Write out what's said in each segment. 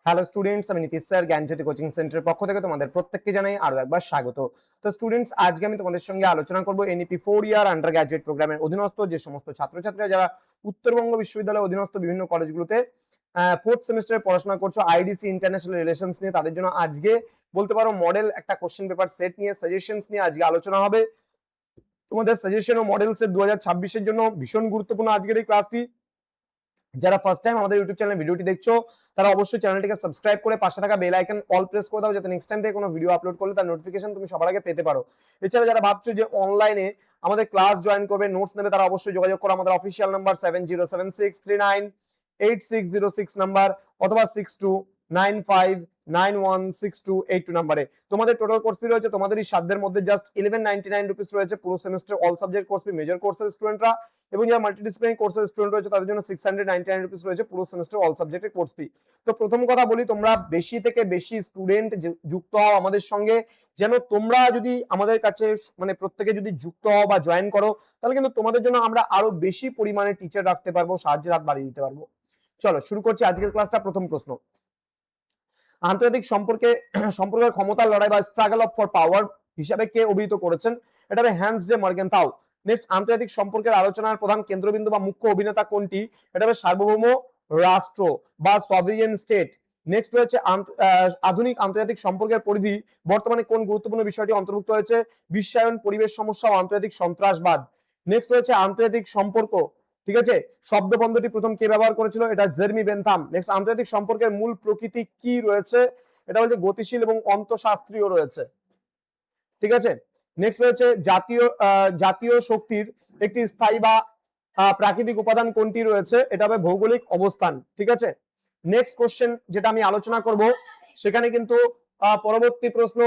Hello students, আমি Nitish sir জ্ঞানজ্যোতি coaching সেন্টারের পক্ষ থেকে তোমাদের প্রত্যেককে জানাই আরো একবার স্বাগত। তো স্টুডেন্টস, আজকে আমি তোমাদের সঙ্গে আলোচনা করব এনইপি 4 ইয়ার আন্ডার গ্র্যাজুয়েট প্রোগ্রামের অধীনস্থ যে সমস্ত ছাত্রছাত্রীরা যারা উত্তরবঙ্গ বিশ্ববিদ্যালয়ের অধীনস্থ বিভিন্ন কলেজগুলোতে ফোর্থ সেমিস্টারে পড়াশোনা করছো আইডিসি ইন্টারন্যাশনাল রিলেশনস নিয়ে, তাদের জন্য আজকে বলতে পারো মডেল একটা কোশ্চেন পেপার সেট নিয়ে সাজেশনস নিয়ে আজকে আলোচনা হবে। তোমাদের সাজেশন ও মডেলস এর 2026 এর জন্য ভীষণ গুরুত্বপূর্ণ আজকের এই ক্লাসটি। যারা ফার্স্ট টাইম আমাদের ইউটিউব চ্যানেলে ভিডিওটি দেখছো তারা অবশ্যই চ্যানেলটিকে সাবস্ক্রাইব করে পাশে থাকা বেল আইকন অল প্রেস করে দাও, যাতে নেক্সট টাইম থেকে কোনো ভিডিও আপলোড করলে তার নোটিফিকেশন তুমি সবার আগে পেতে পারো। এছাড়া যারা ভাবছো যে অনলাইনে আমাদের ক্লাস জয়েন করবে, নোটস নেবে, তারা অবশ্যই যোগাযোগ করো আমাদের অফিসিয়াল নাম্বার 7076398606 নাম্বার অথবা 6295916282 নাম্বারে। তোমাদের টোটাল কোর্স ফি রয়েছে তোমাদের এই সাধ্যের মধ্যে জাস্ট 1199 রুপিস রয়েছে পুরো semester all subject course fee major কোর্সের স্টুডেন্টরা, এবং যারা মাল্টিডিসিপ্লিনারি কোর্সের স্টুডেন্ট রয়েছে তাদের জন্য 699 রুপিস রয়েছে পুরো সেমিস্টার অল সাবজেক্টের কোর্স ফি। তো প্রথম কথা বলি, তোমরা বেশি থেকে বেশি স্টুডেন্ট যুক্ত হও আমাদের সঙ্গে, যেন তোমরা যদি আমাদের কাছে মানে প্রত্যেকে যদি যুক্ত হও বা জয়েন করো, তাহলে কিন্তু তোমাদের জন্য আমরা আরো বেশি পরিমাণে টিচার রাখতে পারবো, সাহায্যের হাত বাড়িয়ে দিতে পারবো। চলো শুরু করছি আজকের ক্লাসটা। প্রথম প্রশ্ন, আন্তর্জাতিক সম্পর্কের ক্ষমতার লড়াই বা স্ট্রাগল অফ ফর পাওয়ার হিসাবে কে অভিহিত করেছেন? এটা হবে হ্যান্স জে মার্গেনথাউ। নেক্সট, আন্তর্জাতিক সম্পর্কের আলোচনার প্রধান কেন্দ্রবিন্দু বা মুখ্য অভিনেতা কোনটি? এটা হবে সার্বভৌম রাষ্ট্র বা সভরিয়েন স্টেট। নেক্সট রয়েছে আধুনিক আন্তর্জাতিক সম্পর্কের পরিধি বর্তমানে কোন গুরুত্বপূর্ণ বিষয়টি অন্তর্ভুক্ত হয়েছে? বিশ্বায়ন, পরিবেশ সমস্যা ও আন্তর্জাতিক সন্ত্রাসবাদ। নেক্সট রয়েছে আন্তর্জাতিক সম্পর্ক, ঠিক আছে, শব্দবন্ধটি প্রথম কে ব্যবহার করেছিল? এটা জেরেমি বেনথাম। নেক্সট, আন্তর্জাতিক সম্পর্কের মূল প্রকৃতি কি রয়েছে? এটা হচ্ছে গতিশীল এবং অন্তঃশাস্ত্রীয় রয়েছে, ঠিক আছে। নেক্সট রয়েছে জাতীয় শক্তির একটি স্থায়ী বা প্রাকৃতিক উপাদান কোনটি রয়েছে? এটা হবে ভৌগোলিক অবস্থান, ঠিক আছে। নেক্সট কোশ্চেন যেটা আমি আলোচনা করব, সেখানে কিন্তু পরবর্তী প্রশ্ন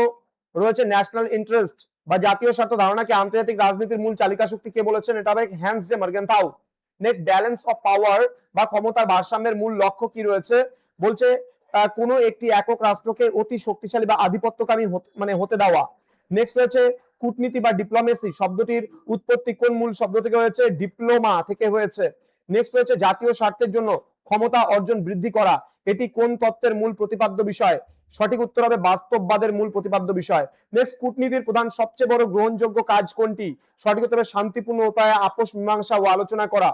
রয়েছে ন্যাশনাল ইন্টারেস্ট বা জাতীয় স্বার্থ ধারণাকে আন্তর্জাতিক রাজনীতির মূল চালিকা শক্তি কে বলেছেন? এটা হবে Hans J Morgenthau. Next, balance of power বা ক্ষমতার ভারসাম্যের মূল লক্ষ্য কি রয়েছে? বলছে কোনো একটি একক রাষ্ট্রকে অতি শক্তিশালী বা আধিপত্যকামী হতে দেওয়া। নেক্সট রয়েছে কূটনীতি বা ডিপ্লোমেসি শব্দটির উৎপত্তি কোন মূল শব্দ থেকে হয়েছে? ডিপ্লোমা থেকে হয়েছে। নেক্সট রয়েছে জাতীয় স্বার্থের জন্য ক্ষমতা অর্জন বৃদ্ধি করা, এটি কোন তত্ত্বের মূল প্রতিপাদ্য বিষয়? সঠিক উত্তর হবে বাস্তববাদের মূল প্রতিপাদ্য বিষয়। নেক্সট, কূটনীতির প্রধান সবচেয়ে বড় গ্রহণযোগ্য কাজ কোনটি? সঠিক উত্তর হবে শান্তিপূর্ণ উপায়ে আপোষ মীমাংসা ও আলোচনা করা।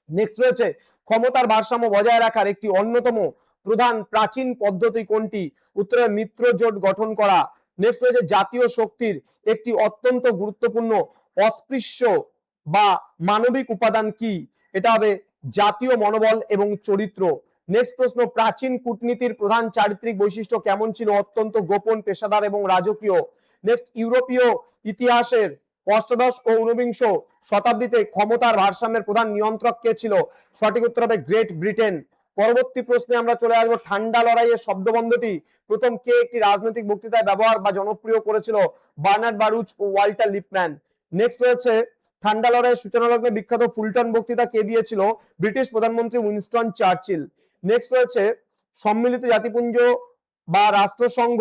নেক্সট রয়েছে ক্ষমতার ভারসাম্য বজায় রাখার একটি অন্যতম প্রধান প্রাচীন পদ্ধতি কোনটি? উত্তরে মিত্র জোট গঠন করা। নেক্সট রয়েছে জাতীয় শক্তির একটি অত্যন্ত গুরুত্বপূর্ণ অস্পৃশ্য বা মানবিক উপাদান কি? এটা হবে জাতীয় মনোবল এবং চরিত্র। নেক্সট প্রশ্ন, প্রাচীন কূটনীতির প্রধান চারিত্রিক বৈশিষ্ট্য কেমন ছিল? অত্যন্ত গোপন, পেশাদার এবং রাজকীয়। নেক্সট, ইউরোপীয় ইতিহাসের অষ্টাদশ ও ঊনবিংশ শতাব্দীতে ক্ষমতার ভারসাম্যের প্রধান নিয়ন্ত্রক কে ছিল? সঠিক উত্তর হবে গ্রেট ব্রিটেন। পরবর্তী প্রশ্নে আমরা চলে আসবো, ঠান্ডা লড়াইয়ের শব্দবন্ধটি প্রথম কে একটি রাজনৈতিক বক্তৃতায় ব্যবহার বা জনপ্রিয় করেছিল? বার্নার্ড বারুচ ও ওয়াল্টার লিপম্যান। নেক্সট রয়েছে ঠান্ডা লড়াইয়ের সূচনা লগ্নে বিখ্যাত ফুলটন বক্তৃতা কে দিয়েছিল? ব্রিটিশ প্রধানমন্ত্রী উইনস্টন চার্চিল। নেক্সট রয়েছে সম্মিলিত জাতিপুঞ্জ বা রাষ্ট্রসংঘ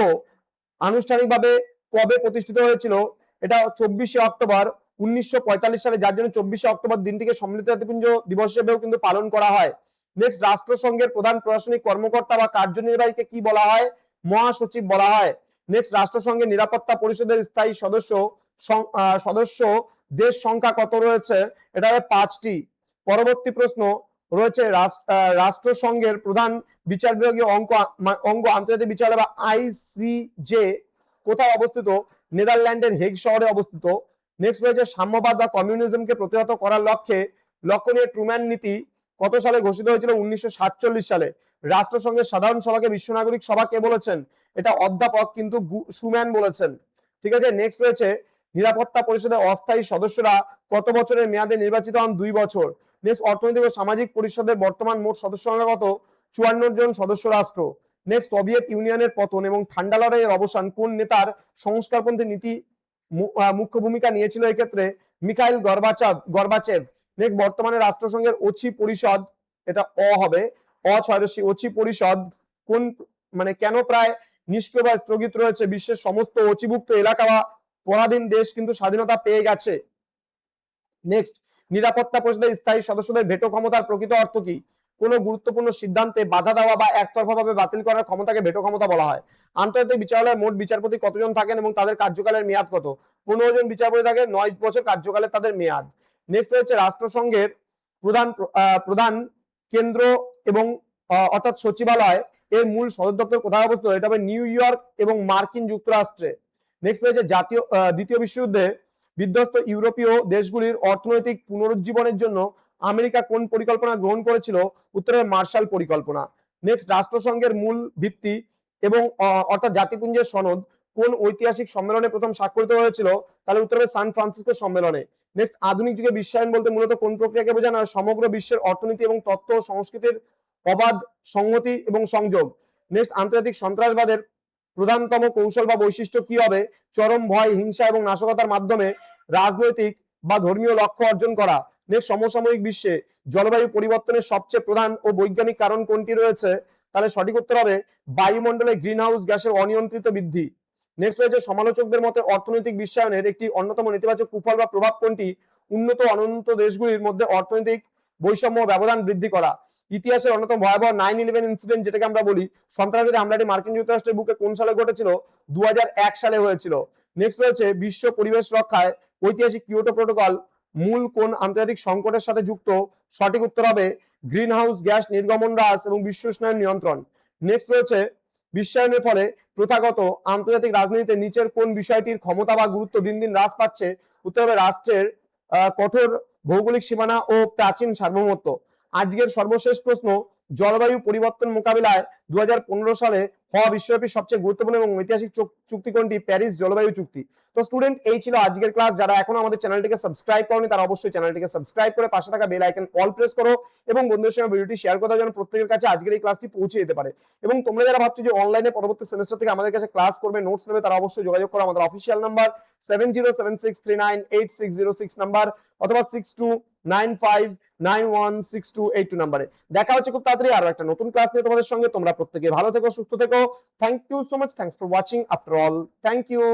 আনুষ্ঠানিকভাবে কবে প্রতিষ্ঠিত হয়েছিল? এটা 24শে অক্টোবর 1945 সালে, যার জন্য 24শে অক্টোবর দিনটিকে সম্মিলিত জাতিপুঞ্জ দিবস হিসেবেও কিন্তু পালন করা হয়। নেক্সট, রাষ্ট্রসংঘের প্রধান প্রশাসনিক কর্মকর্তা বা কার্যনির্বাহীকে কি বলা হয়? মহাসচিব বলা হয়। নেক্সট, রাষ্ট্রসংঘের নিরাপত্তা পরিষদের স্থায়ী সদস্য দেশ সংখ্যা কত রয়েছে? এটা হবে 5টি। পরবর্তী প্রশ্ন রয়েছে রাষ্ট্রসংঘের প্রধান বিচার বিভাগীয় অঙ্গ আন্তর্জাতিক বিচারালয় বা আইসিজে কোথায় অবস্থিত? নেদারল্যান্ডের হেগ শহরে অবস্থিত। নেক্সট রয়েছে সাম্যবাদ বা কমিউনিজমকে প্রতিহত করার লক্ষ্য নিয়ে ট্রুম্যান নীতি কত সালে ঘোষিত হয়েছিল? 1947 সালে। রাষ্ট্রসংঘের সাধারণ সভাকে বিশ্ব নাগরিক সভা কে বলেছেন? এটা অধ্যাপক কিন্তু সুম্যান বলেছেন, ঠিক আছে। নেক্সট রয়েছে নিরাপত্তা পরিষদের অস্থায়ী সদস্যরা কত বছরের মেয়াদে নির্বাচিত হন? 2 বছর। নেক্সট, অর্থনৈতিক ও সামাজিক পরিষদের বর্তমান মোট সদস্য সংখ্যা কত? 54 জন সদস্য রাষ্ট্র। নেক্সট, সোভিয়েত ইউনিয়নের পতন এবং ঠান্ডা লড়াইয়ের অবসান কোন নেতার সংস্কারপন্থী নীতি মুখ্য ভূমিকা নিয়েছিল এক্ষেত্রে? Mikhail Gorbachev. নেক্সট, বর্তমানে রাষ্ট্রসংঘের ওছি পরিষদ, এটা হবে অ6 ওছি পরিষদ কোন কেন প্রায় নিষ্ক্রিয় বা স্থগিত রয়েছে? বিশ্বের সমস্ত ওছিভুক্ত এলাকা বা পরাধীন দেশ কিন্তু স্বাধীনতা পেয়ে গেছে। নেক্সট, নিরাপত্তা পরিষদের স্থায়ী সদস্যদের ভেটো ক্ষমতার প্রকৃত অর্থ কি? কোনো গুরুত্বপূর্ণ সিদ্ধান্তে বাধা দেওয়া বা একতরফাভাবে বাতিল করার ক্ষমতাকে ভেটো ক্ষমতা বলা হয়। আন্তর্জাতিক বিচারালয়ে মোট বিচারপতি কতজন থাকেন এবং তাদের কার্যকালের মেয়াদ কত? 15 জন বিচারপতি থাকে, 9 বছর কার্যকালের তাদের মেয়াদ। নেক্সট হচ্ছে রাষ্ট্রসংঘের প্রধান কেন্দ্র এবং অর্থাৎ সচিবালয় এর মূল সদর দপ্তর কোথায় অবস্থিত? এটা হবে নিউ ইয়র্ক এবং মার্কিন যুক্তরাষ্ট্রে। নেক্সট হচ্ছে দ্বিতীয় বিশ্বযুদ্ধে বিধ্বস্ত ইউরোপীয় দেশগুলির অর্থনৈতিক পুনরুজ্জীবনের জন্য আমেরিকা কোন পরিকল্পনা গ্রহণ করেছিল? উত্তরে মার্শাল পরিকল্পনা। নেক্সট রাষ্ট্রসংঘের মূল ভিত্তি এবং অর্থাৎ জাতিপুঞ্জের সনদ কোন ঐতিহাসিক সম্মেলনে প্রথম স্বাক্ষরিত হয়েছিল? তাহলে উত্তর হবে সান ফ্রান্সিসকো সম্মেলনে। নেক্সট আধুনিক যুগে বিশ্বায়ন বলতে মূলত কোন প্রক্রিয়াকে বোঝানো হয়? সমগ্র বিশ্বের অর্থনীতি এবং তথ্য ও সংস্কৃতির অবাধ সংহতি এবং সংযোগ। নেক্সট আন্তর্জাতিক সন্ত্রাসবাদের প্রধানতম কৌশল বা বৈশিষ্ট্য কি হবে? চরম ভয়, হিংসা এবং নাশকতার মাধ্যমে রাজনৈতিক বা ধর্মীয় লক্ষ্য অর্জন করা। নেক্সট সমসাময়িক বিশ্বে জলবায়ু পরিবর্তনের সবচেয়ে প্রধান ও বৈজ্ঞানিক কারণ কোনটি রয়েছে? তাহলে সঠিক উত্তর হবে বায়ুমণ্ডলে গ্রিনহাউস গ্যাসের অনিয়ন্ত্রিত বৃদ্ধি। নেক্সট রয়েছে সমালোচকদের মতে অর্থনৈতিক বিশ্বায়নের একটি অন্যতম নেতিবাচক কুফল বা প্রভাব কোনটি? উন্নত ও অনুন্নত দেশগুলির মধ্যে অর্থনৈতিক বৈষম্য ব্যবধান বৃদ্ধি করা। ইতিহাসের অন্যতম ভয়াবহ 9/11 ইনসিডেন্ট যেটাকে আমরা বলি সন্ত্রাসবাদী হামলাটি মার্কিন যুক্তরাষ্ট্রের বুকে কোন সালে ঘটেছিল? 2001 সালে হয়েছিল। নেক্সট রয়েছে বিশ্ব পরিবেশ রক্ষায় ঐতিহাসিক কিয়োটো প্রোটোকল মূল কোন আন্তর্জাতিক সংকটের সাথে যুক্ত? সঠিক উত্তর হবে গ্রিনহাউস গ্যাস নির্গমন হ্রাস এবং বিশ্ব উষ্ণায়ন নিয়ন্ত্রণ। নেক্সট রয়েছে বিশ্বায়নের ফলে প্রথাগত আন্তর্জাতিক রাজনীতিতে নিচের কোন বিষয়টির ক্ষমতা বা গুরুত্ব দিন দিন হ্রাস পাচ্ছে? উত্তর হবে রাষ্ট্রের কঠোর ভৌগোলিক সীমানা ও প্রাচীন সার্বভৌমত্ব। আজকের সর্বশেষ প্রশ্ন, জলবায়ু পরিবর্তন মোকাবিলায় 2015 সালে হওয়া বিশ্বব্যাপী সবচেয়ে গুরুত্বপূর্ণ এবং ঐতিহাসিক চুক্তি কোনটি? প্যারিস জলবায়ু চুক্তি। তো স্টুডেন্ট, এই ছিল আজকের ক্লাস। যারা এখনো আমাদের চ্যানেলটিকে সাবস্ক্রাইব করনি তারা অবশ্যই চ্যানেলটিকে সাবস্ক্রাইব করে পাশে থাকা বেল আইকন অল প্রেস করো এবং বন্ধুদের সঙ্গে ভিডিওটি শেয়ার করে দাও যেন প্রত্যেকের কাছে আজকের এই ক্লাসটি পৌঁছে যেতে পারে। এবং তোমরা যারা ভাবছো যে অনলাইনে পরবর্তী সেমিস্টার থেকে আমাদের কাছে ক্লাস করবে, নোটস নেবে, তারা অবশ্যই যোগাযোগ করো আমাদের অফিসিয়াল নাম্বার 7076398606 নাম্বার অথবা 6295916282 নাম্বারে। দেখা হচ্ছে খুব তাড়াতাড়ি আরো একটা নতুন ক্লাস নিয়ে তোমাদের সঙ্গে। তোমরা প্রত্যেকে ভালো থেকো, সুস্থ থেকো। Thank you so much. Thanks for watching after all. Thank you.